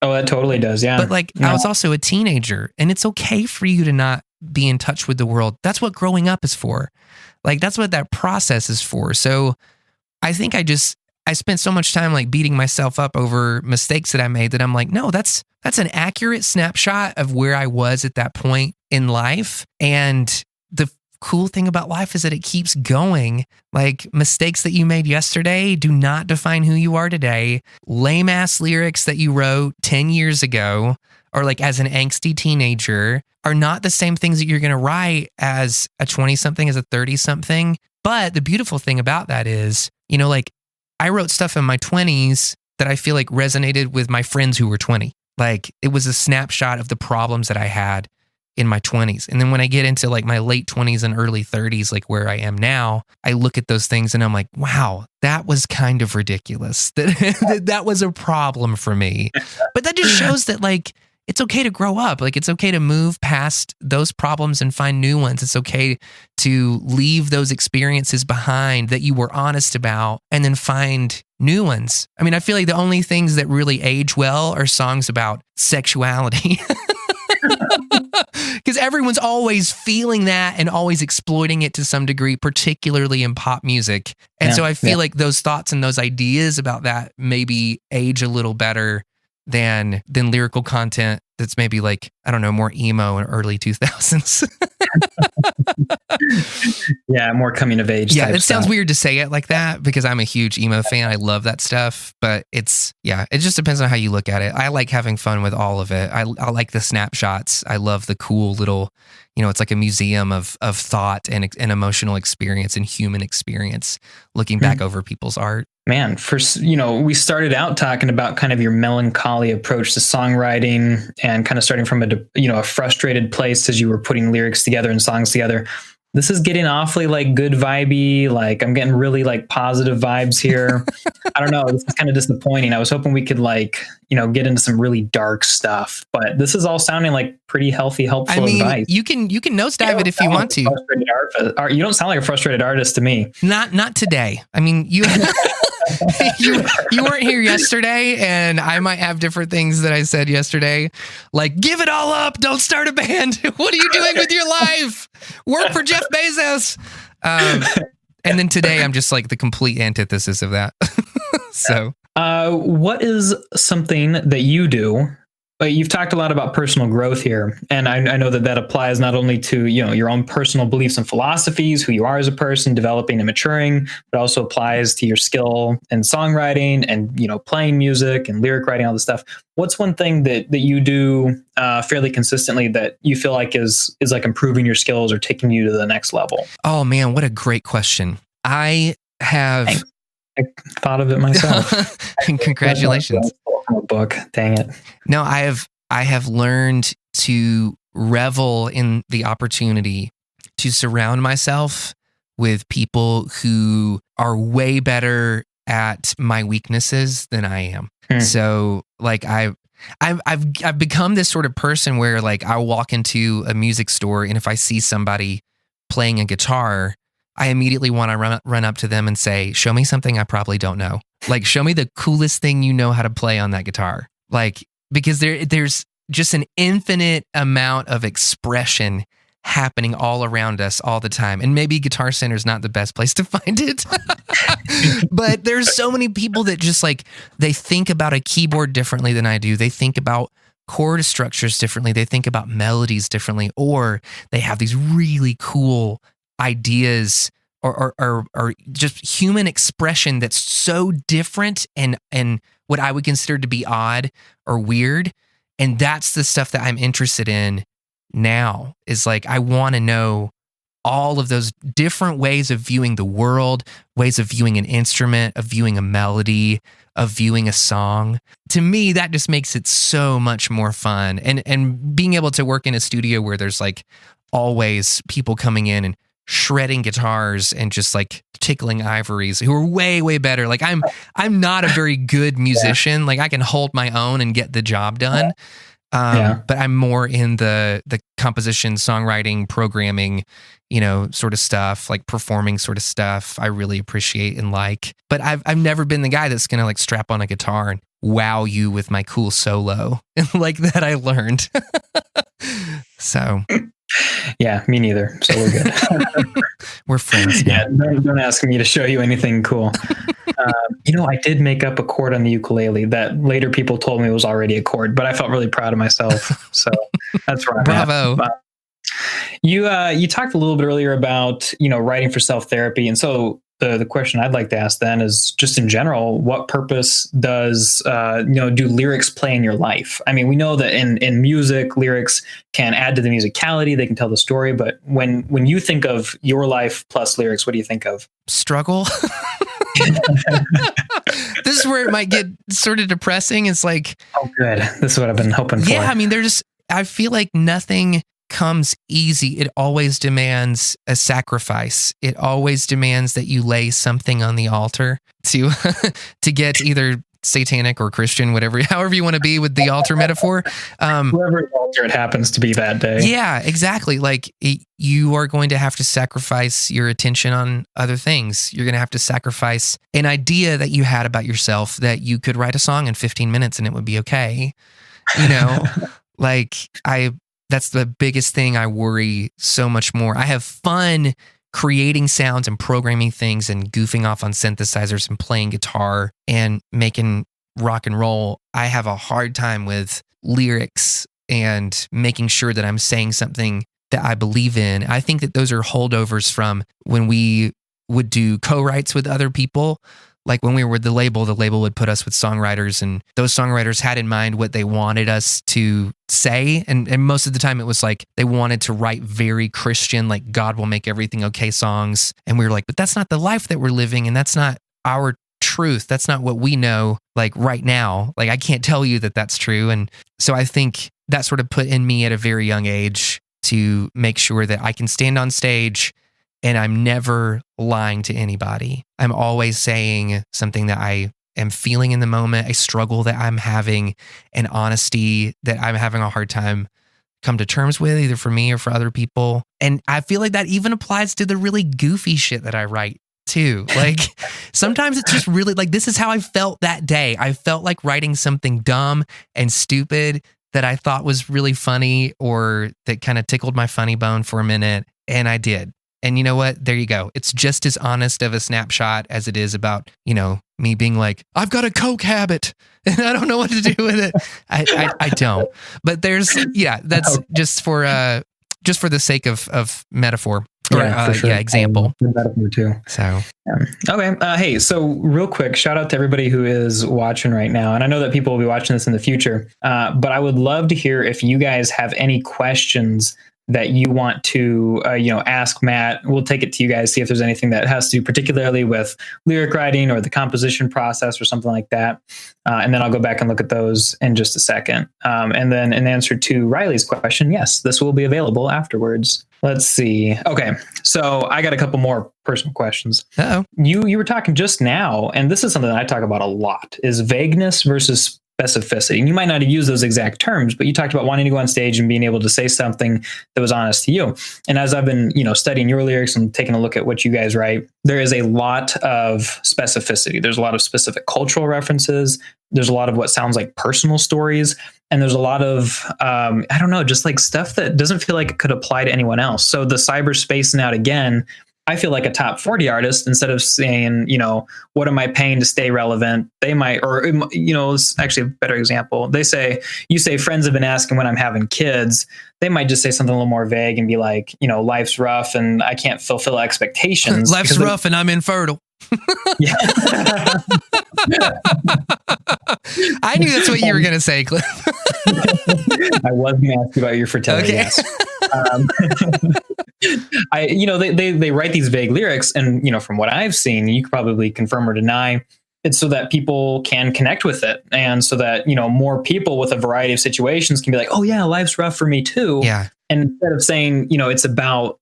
Oh, that totally does. Yeah. But like, I was also a teenager, and it's okay for you to not be in touch with the world. That's what growing up is for. Like, that's what that process is for. So I think I spent so much time like beating myself up over mistakes that I made that I'm like, no, that's an accurate snapshot of where I was at that point in life. And the cool thing about life is that it keeps going. Like, mistakes that you made yesterday do not define who you are today. Lame ass lyrics that you wrote 10 years ago, or like as an angsty teenager, are not the same things that you're going to write as a 20-something, as a 30-something. But the beautiful thing about that is, like, I wrote stuff in my 20s that I feel like resonated with my friends who were 20. Like, it was a snapshot of the problems that I had in my 20s. And then when I get into like my late 20s and early 30s, like where I am now, I look at those things and I'm like, wow, that was kind of ridiculous. That was a problem for me. But that just shows that like, it's okay to grow up. Like, it's okay to move past those problems and find new ones. It's okay to leave those experiences behind that you were honest about and then find new ones. I mean, I feel like the only things that really age well are songs about sexuality. Because everyone's always feeling that and always exploiting it to some degree, particularly in pop music. And so I feel like those thoughts and those ideas about that maybe age a little better than lyrical content that's maybe like, I don't know, more emo in early 2000s. Yeah, more coming of age. Yeah, it sounds weird to say it like that because I'm a huge emo fan. I love that stuff, but it just depends on how you look at it. I like having fun with all of it. I like the snapshots. I love the cool little, it's like a museum of thought and emotional experience and human experience, looking back over people's art. Man, we started out talking about kind of your melancholy approach to songwriting and kind of starting from a frustrated place as you were putting lyrics together and songs together. This is getting awfully like good vibey. Like, I'm getting really like positive vibes here. I don't know. This is kind of disappointing. I was hoping we could like, get into some really dark stuff, but this is all sounding like pretty healthy, helpful advice. You can nosedive it if you want to. You don't sound like a frustrated artist to me. Not today. I mean, you weren't here yesterday, and I might have different things that I said yesterday, like give it all up, don't start a band. What are you doing with your life? Work for Jeff Bezos. And then today I'm just like the complete antithesis of that. So what is something that you do? You've talked a lot about personal growth here, and I know that applies not only to your own personal beliefs and philosophies, who you are as a person, developing and maturing, but also applies to your skill in songwriting and playing music and lyric writing, all this stuff. What's one thing that you do fairly consistently that you feel like is like improving your skills or taking you to the next level? Oh man, what a great question! I thought of it myself. Congratulations. Book. Dang it. No, I have I have learned to revel in the opportunity to surround myself with people who are way better at my weaknesses than I am. So like I've become this sort of person where like I'll walk into a music store, and if I see somebody playing a guitar, I immediately want to run up to them and say, show me something I probably don't know. Like, show me the coolest thing you know how to play on that guitar. Like, because there's just an infinite amount of expression happening all around us all the time. And maybe Guitar Center is not the best place to find it. But there's so many people that just like, they think about a keyboard differently than I do. They think about chord structures differently. They think about melodies differently, or they have these really cool ideas or just human expression that's so different and what I would consider to be odd or weird. And that's the stuff that I'm interested in now, is like, I want to know all of those different ways of viewing the world, ways of viewing an instrument, of viewing a melody, of viewing a song. To me, that just makes it so much more fun. And being able to work in a studio where there's like always people coming in and shredding guitars and just like tickling ivories who are way, way better. Like I'm not a very good musician. Like I can hold my own and get the job done. But I'm more in the composition, songwriting, programming, sort of stuff, like performing sort of stuff I really appreciate and like. But I've never been the guy that's going to like strap on a guitar and wow you with my cool solo like that I learned. So... Yeah, me neither. So we're good. We're friends now. Yeah, don't ask me to show you anything cool. I did make up a chord on the ukulele that later people told me was already a chord, but I felt really proud of myself. So that's where I'm Bravo. at. You talked a little bit earlier about, writing for self-therapy. And so the question I'd like to ask then is just in general, what purpose does, do lyrics play in your life? I mean, we know that in music, lyrics can add to the musicality. They can tell the story. But when you think of your life plus lyrics, what do you think of? Struggle. This is where it might get sort of depressing. It's like, oh, good. This is what I've been hoping for. Yeah. I mean, I feel like nothing comes easy. It always demands a sacrifice. It always demands that you lay something on the altar to get either satanic or Christian, however you want to be with the altar metaphor. Whoever altar it happens to be that day. Yeah, exactly. Like you are going to have to sacrifice your attention on other things. You're going to have to sacrifice an idea that you had about yourself, that you could write a song in 15 minutes and it would be okay. That's the biggest thing I worry so much more. I have fun creating sounds and programming things and goofing off on synthesizers and playing guitar and making rock and roll. I have a hard time with lyrics and making sure that I'm saying something that I believe in. I think that those are holdovers from when we would do co-writes with other people. Like when we were with the label would put us with songwriters, and those songwriters had in mind what they wanted us to say. And most of the time it was like they wanted to write very Christian, like God will make everything okay songs. And we were like, but that's not the life that we're living. And that's not our truth. That's not what we know like right now. Like I can't tell you that that's true. And so I think that sort of put in me at a very young age to make sure that I can stand on stage and I'm never lying to anybody. I'm always saying something that I am feeling in the moment, a struggle that I'm having, an honesty that I'm having a hard time come to terms with, either for me or for other people. And I feel like that even applies to the really goofy shit that I write too. Like sometimes it's just really like, this is how I felt that day. I felt like writing something dumb and stupid that I thought was really funny or that kind of tickled my funny bone for a minute. And I did. And you know what? There you go. It's just as honest of a snapshot as it is about, me being like, I've got a Coke habit and I don't know what to do with it. I don't. But that's just for the sake of metaphor. Or, sure. Example. Metaphor too. So, okay. Hey, so real quick, shout out to everybody who is watching right now. And I know that people will be watching this in the future, but I would love to hear if you guys have any questions that you want to, ask Matt. We'll take it to you guys, see if there's anything that has to do particularly with lyric writing or the composition process or something like that. And then I'll go back and look at those in just a second. And then in answer to Riley's question, yes, this will be available afterwards. Let's see. Okay, so I got a couple more personal questions. Uh-oh. You were talking just now, and this is something that I talk about a lot, is vagueness versus specificity. And you might not have used those exact terms, but you talked about wanting to go on stage and being able to say something that was honest to you. And as I've been, studying your lyrics and taking a look at what you guys write, there is a lot of specificity. There's a lot of specific cultural references. There's a lot of what sounds like personal stories. And there's a lot of, just like stuff that doesn't feel like it could apply to anyone else. So the cyberspacing out again, I feel like a top 40 artist, instead of saying, what am I paying to stay relevant? They might, it's actually a better example. You say friends have been asking when I'm having kids. They might just say something a little more vague and be like, life's rough and I can't fulfill expectations. Life's rough and I'm infertile. Yeah. I knew that's what you were going to say, Cliff. I was going to ask you about your fertility. Okay. Yes. They write these vague lyrics, and from what I've seen, you could probably confirm or deny, it's so that people can connect with it, and so that more people with a variety of situations can be like, oh yeah, life's rough for me too. Yeah. And instead of saying it's about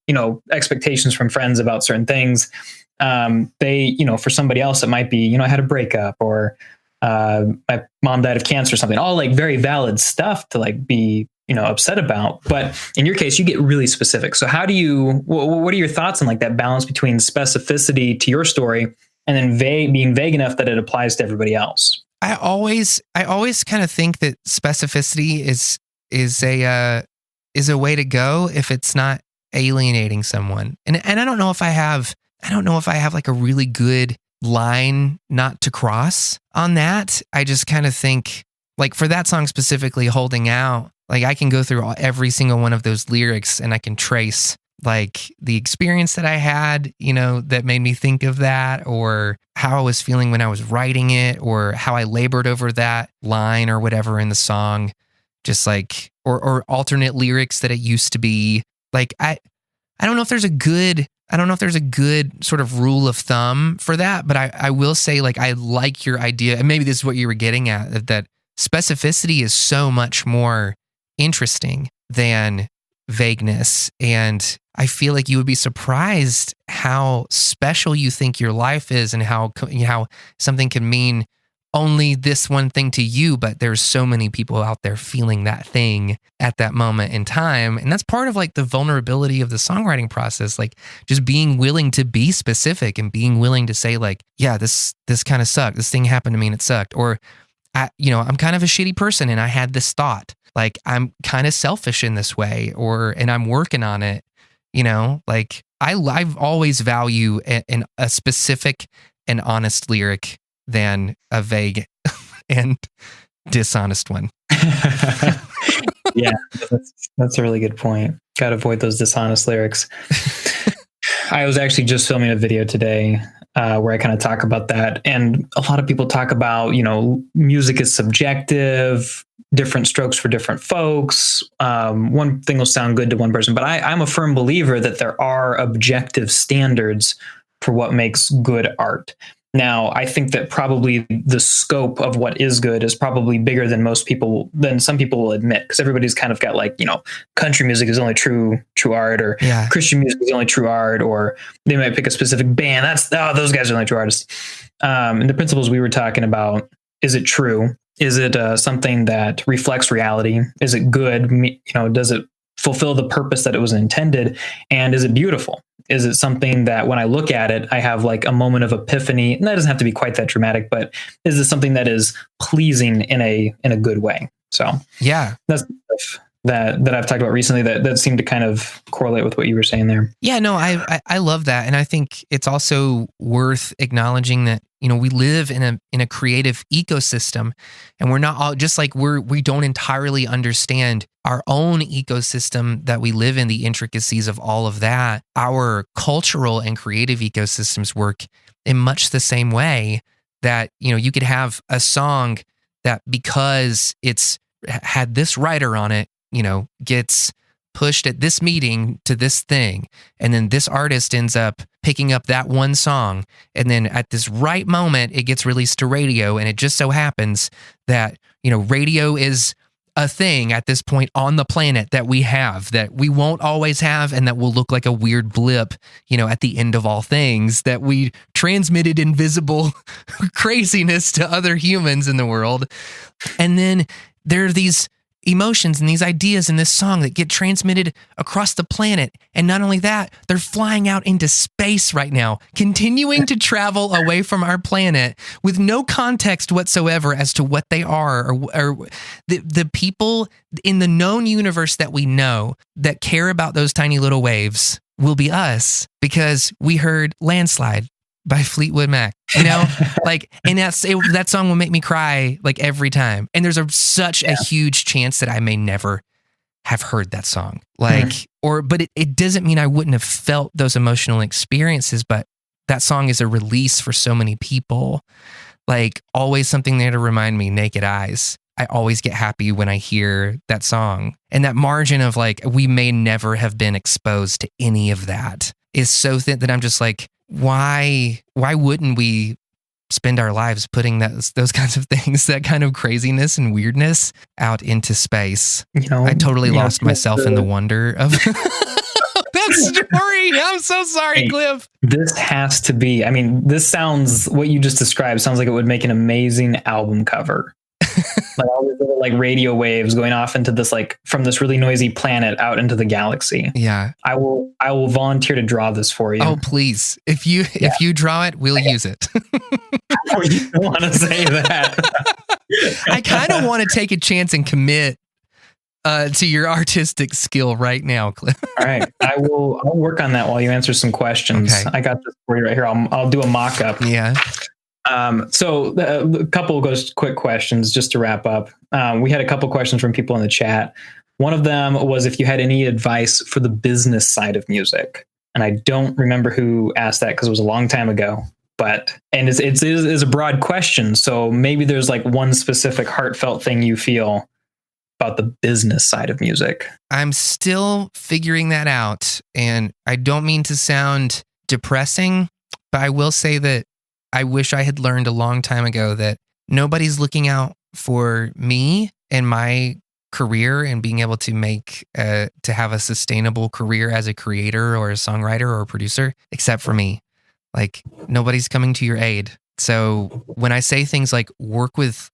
expectations from friends about certain things, for somebody else it might be I had a breakup, or my mom died of cancer or something, all like very valid stuff to like be upset about. But in your case, you get really specific. So how do you, what are your thoughts on like that balance between specificity to your story and then being vague enough that it applies to everybody else? I always kind of think that specificity is a way to go if it's not alienating someone. And I don't know if I have like a really good line not to cross on that. I just kind of think like for that song specifically, Holding Out, like I can go through every single one of those lyrics and I can trace like the experience that I had, that made me think of that, or how I was feeling when I was writing it, or how I labored over that line or whatever in the song, just like, or alternate lyrics that it used to be. Like, I don't know if there's a good sort of rule of thumb for that, but I will say like, I like your idea, and maybe this is what you were getting at, that specificity is so much more interesting than vagueness. And I feel like you would be surprised how special you think your life is, and how something can mean only this one thing to you, but there's so many people out there feeling that thing at that moment in time. And that's part of like the vulnerability of the songwriting process, like just being willing to be specific and being willing to say like, yeah, this kind of sucked. This thing happened to me and it sucked. Or I'm kind of a shitty person and I had this thought. Like I'm kind of selfish in this way, and I'm working on it. Like I've always value a specific and honest lyric than a vague and dishonest one. Yeah, that's a really good point. Got to avoid those dishonest lyrics. I was actually just filming a video today where I kind of talk about that. And a lot of people talk about, music is subjective, different strokes for different folks. One thing will sound good to one person, but I'm a firm believer that there are objective standards for what makes good art. Now, I think that probably the scope of what is good is probably bigger than some people will admit, because everybody's kind of got like, country music is only true art, or Christian music is only true art, or they might pick a specific band. Those guys are only true artists. And the principles we were talking about, is it true? Is it something that reflects reality? Is it good? Does it fulfill the purpose that it was intended? And is it beautiful? Is it something that when I look at it, I have like a moment of epiphany? And that doesn't have to be quite that dramatic, but is it something that is pleasing in a good way? So yeah, that's stuff that I've talked about recently that seemed to kind of correlate with what you were saying there. Yeah, no, I love that. And I think it's also worth acknowledging that, we live in a creative ecosystem, and we're not all just like we don't entirely understand our own ecosystem that we live in, the intricacies of all of that. Our cultural and creative ecosystems work in much the same way that, you could have a song that because it's had this writer on it, gets pushed at this meeting to this thing, and then this artist ends up picking up that one song, and then at this right moment, it gets released to radio, and it just so happens that, radio is a thing at this point on the planet that we have, that we won't always have, and that will look like a weird blip, at the end of all things, that we transmitted invisible craziness to other humans in the world. And then there are these emotions and these ideas in this song that get transmitted across the planet. And not only that, they're flying out into space right now, continuing to travel away from our planet with no context whatsoever as to what they are, or the people in the known universe that we know that care about those tiny little waves will be us, because we heard Landslide by Fleetwood Mac, and that song will make me cry like every time. And there's such a huge chance that I may never have heard that song. But it doesn't mean I wouldn't have felt those emotional experiences, but that song is a release for so many people. Like, always something there to remind me, Naked Eyes. I always get happy when I hear that song. And that margin of we may never have been exposed to any of that is so thin that I'm just like, why wouldn't we spend our lives putting those kinds of things, that kind of craziness and weirdness out into space? I totally lost myself in the wonder of that story. I'm so sorry, Cliff. This has to be, what you just described sounds like it would make an amazing album cover. All these little radio waves going off into this, from this really noisy planet out into the galaxy. Yeah. I will volunteer to draw this for you. Oh, please. If you draw it, we'll use it. You don't want to say that. I kind of want to take a chance and commit to your artistic skill right now, Cliff. All right. I'll work on that while you answer some questions. Okay. I got this for you right here. I'll do a mock-up. Yeah. So a couple of quick questions just to wrap up. We had a couple questions from people in the chat. One of them was if you had any advice for the business side of music. And I don't remember who asked that because it was a long time ago. And it is a broad question. So maybe there's one specific heartfelt thing you feel about the business side of music. I'm still figuring that out. And I don't mean to sound depressing, but I will say that I wish I had learned a long time ago that nobody's looking out for me and my career and being able to to have a sustainable career as a creator or a songwriter or a producer, except for me. Nobody's coming to your aid. So when I say things like work with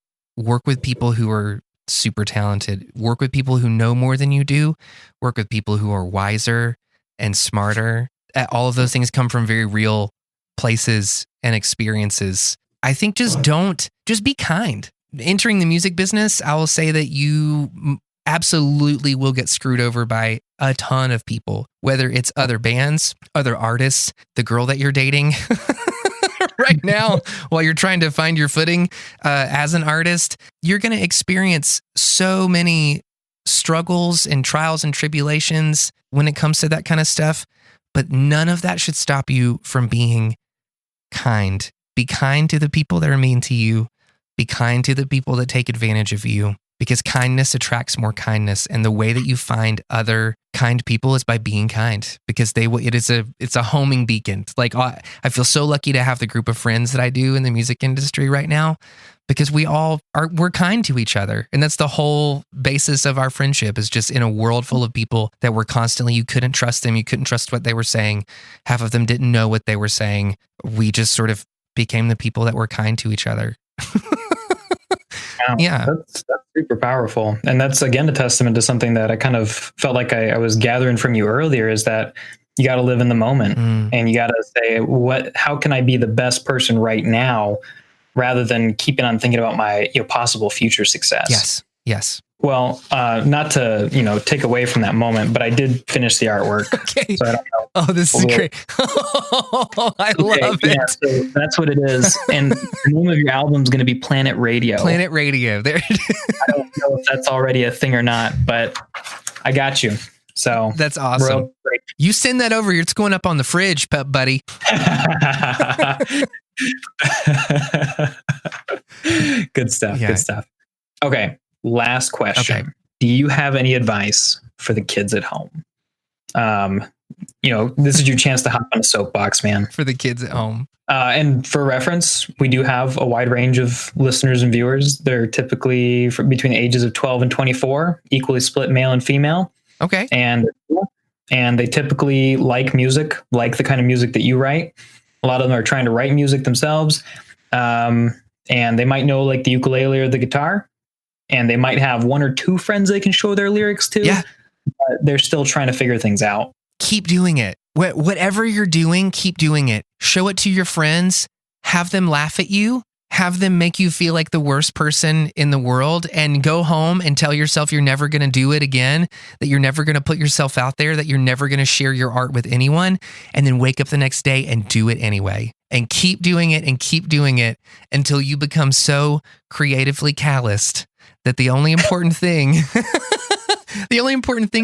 people who are super talented, work with people who know more than you do, work with people who are wiser and smarter, all of those things come from very real places and experiences. I think just be kind. Entering the music business, I will say that you absolutely will get screwed over by a ton of people, whether it's other bands, other artists, the girl that you're dating right now while you're trying to find your footing as an artist. You're going to experience so many struggles and trials and tribulations when it comes to that kind of stuff, but none of that should stop you from being kind. Be kind to the people that are mean to you. Be kind to the people that take advantage of you, because kindness attracts more kindness. And the way that you find other kind people is by being kind, because it's a homing beacon. I feel so lucky to have the group of friends that I do in the music industry right now, because we're kind to each other. And that's the whole basis of our friendship, is just in a world full of people that were constantly, you couldn't trust them. You couldn't trust what they were saying. Half of them didn't know what they were saying. We just sort of became the people that were kind to each other. Wow, yeah. That's super powerful. And that's, again, a testament to something that I kind of felt like I was gathering from you earlier, is that you got to live in the moment and you got to say, how can I be the best person right now, rather than keeping on thinking about my possible future success. Yes. Well, not to, take away from that moment, but I did finish the artwork. Okay. So I don't know. Oh, this is great. I love it. Yeah, so that's what it is. And the name of your album is going to be Planet Radio. Planet Radio. There it is. I don't know if that's already a thing or not, but I got you. So that's awesome. You send that over. It's going up on the fridge, buddy. Good stuff. Yeah. Good stuff. Okay. Last question. Okay. Do you have any advice for the kids at home. This is your chance to hop on a soapbox, man. For the kids at home. And for reference, we do have a wide range of listeners and viewers. They're typically between the ages of 12 and 24, equally split male and female. Okay. And they typically like music, like the kind of music that you write. A lot of them are trying to write music themselves. And they might know like the ukulele or the guitar. And they might have one or two friends they can show their lyrics to. Yeah. But they're still trying to figure things out. Keep doing it. Whatever you're doing, keep doing it. Show it to your friends. Have them laugh at you. Have them make you feel like the worst person in the world, and go home and tell yourself you're never going to do it again, that you're never going to put yourself out there, that you're never going to share your art with anyone, and then wake up the next day and do it anyway. And keep doing it and keep doing it until you become so creatively calloused that the only important thing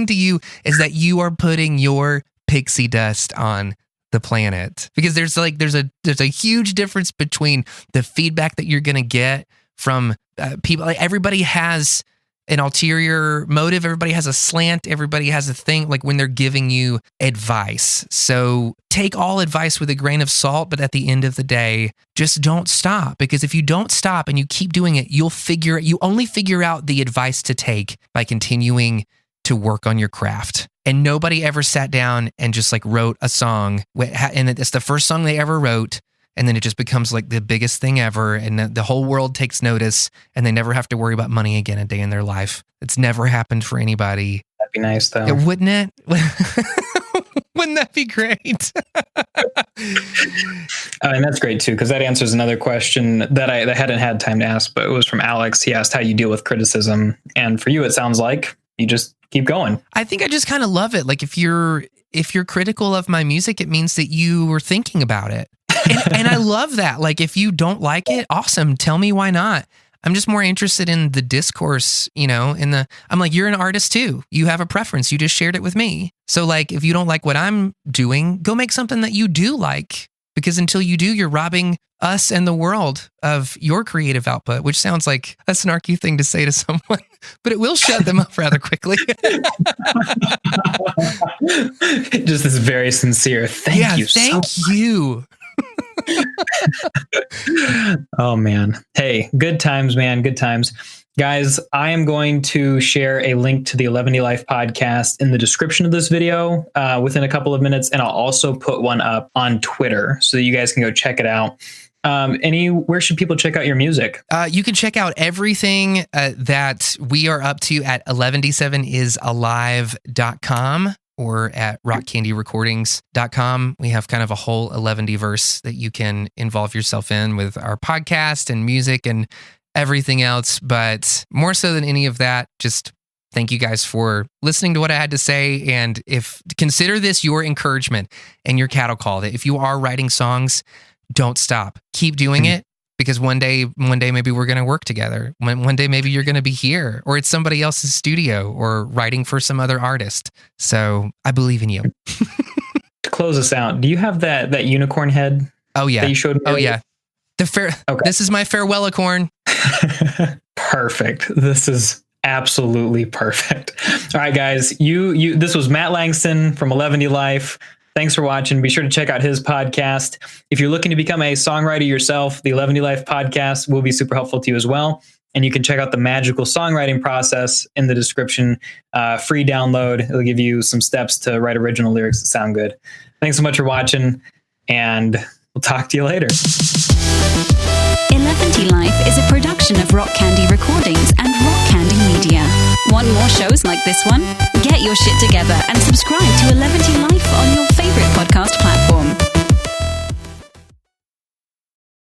to you is that you are putting your pixie dust on the planet. Because there's a huge difference between the feedback that you're going to get from people. Like, everybody has an ulterior motive. Everybody has a slant. Everybody has a thing, like when they're giving you advice. So take all advice with a grain of salt, but at the end of the day, just don't stop. Because if you don't stop and you keep doing it, you only figure out the advice to take by continuing to work on your craft. And nobody ever sat down and just like wrote a song, and it's the first song they ever wrote, and then it just becomes like the biggest thing ever, and the whole world takes notice, and they never have to worry about money again a day in their life. It's never happened for anybody. That'd be nice, though. Wouldn't it? Wouldn't that be great? And that's great too, because that answers another question that I hadn't had time to ask, but it was from Alex. He asked how you deal with criticism, and for you, it sounds like you just keep going. I think I just kind of love it. Like, if you're critical of my music, it means that you were thinking about it. And I love that. Like, if you don't like it, awesome. Tell me why not. I'm just more interested in the discourse, I'm like, you're an artist too. You have a preference. You just shared it with me. So like, if you don't like what I'm doing, go make something that you do like. Because until you do, you're robbing us and the world of your creative output, which sounds like a snarky thing to say to someone, but it will shut them up rather quickly. Just this very sincere thank you. Thank you. Oh, man. Hey, good times, man. Good times. Guys, I am going to share a link to the 11D Life podcast in the description of this video within a couple of minutes, and I'll also put one up on Twitter so that you guys can go check it out. Where should people check out your music? You can check out everything that we are up to at 11d7isalive.com or at rockcandyrecordings.com. We have kind of a whole 11D-verse that you can involve yourself in with our podcast and music and everything else. But more so than any of that, just thank you guys for listening to what I had to say. And consider this your encouragement and your cattle call, that if you are writing songs, don't stop. Keep doing it, because one day maybe we're going to work together. One day maybe you're going to be here, or it's somebody else's studio, or writing for some other artist. So I believe in you. To close us out, do you have that unicorn head? Oh yeah. That you showed me? Oh yeah. Okay. This is my farewell-icorn. Perfect. This is absolutely perfect. All right, guys. This was Matt Langston from 11D Life. Thanks for watching. Be sure to check out his podcast. If you're looking to become a songwriter yourself, the 11D Life podcast will be super helpful to you as well. And you can check out the magical songwriting process in the description. Free download. It'll give you some steps to write original lyrics that sound good. Thanks so much for watching, and we'll talk to you later. 11D Life is a production of Rock Candy Recordings and Rock Candy Media. Want more shows like this one? Get your shit together and subscribe to 11D Life on your favorite podcast platform.